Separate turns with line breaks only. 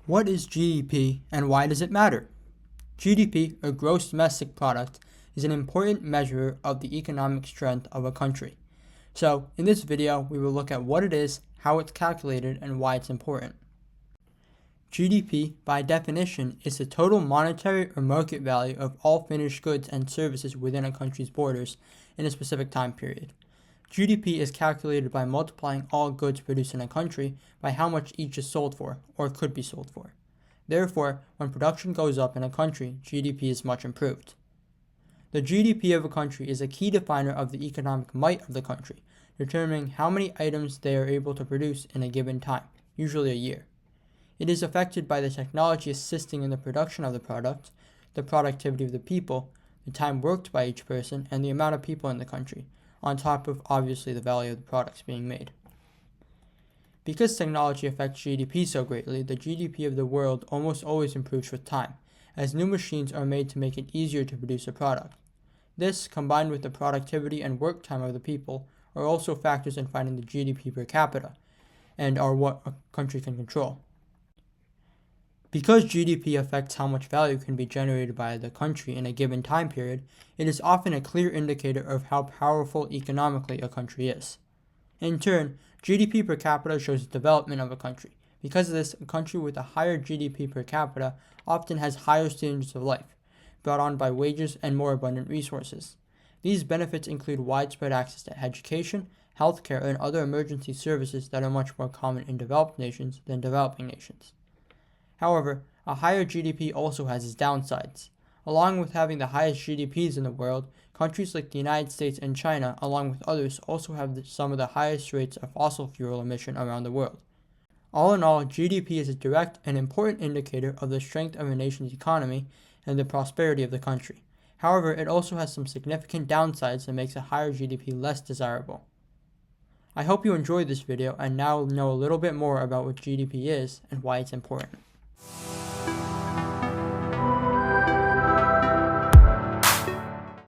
What is GDP and why does it matter? GDP, or gross domestic product, is an important measure of the economic strength of a country. So, in this video, we will look at what it is, how it's calculated, and why it's important. GDP, by definition, is the total monetary or market value of all finished goods and services within a country's borders in a specific time period. GDP is calculated by multiplying all goods produced in a country by how much each is sold for, or could be sold for. Therefore, when production goes up in a country, GDP is much improved. The GDP of a country is a key definer of the economic might of the country, determining how many items they are able to produce in a given time, usually a year. It is affected by the technology assisting in the production of the product, the productivity of the people, the time worked by each person, and the amount of people in the country, on top of obviously the value of the products being made. Because technology affects GDP so greatly, the GDP of the world almost always improves with time, as new machines are made to make it easier to produce a product. This, combined with the productivity and work time of the people, are also factors in finding the GDP per capita, and are what a country can control. Because GDP affects how much value can be generated by the country in a given time period, it is often a clear indicator of how powerful economically a country is. In turn, GDP per capita shows the development of a country. Because of this, a country with a higher GDP per capita often has higher standards of life, brought on by wages and more abundant resources. These benefits include widespread access to education, healthcare, and other emergency services that are much more common in developed nations than developing nations. However, a higher GDP also has its downsides. Along with having the highest GDPs in the world, countries like the United States and China, along with others, also have some of the highest rates of fossil fuel emission around the world. All in all, GDP is a direct and important indicator of the strength of a nation's economy and the prosperity of the country. However, it also has some significant downsides that makes a higher GDP less desirable. I hope you enjoyed this video and now know a little bit more about what GDP is and why it's important.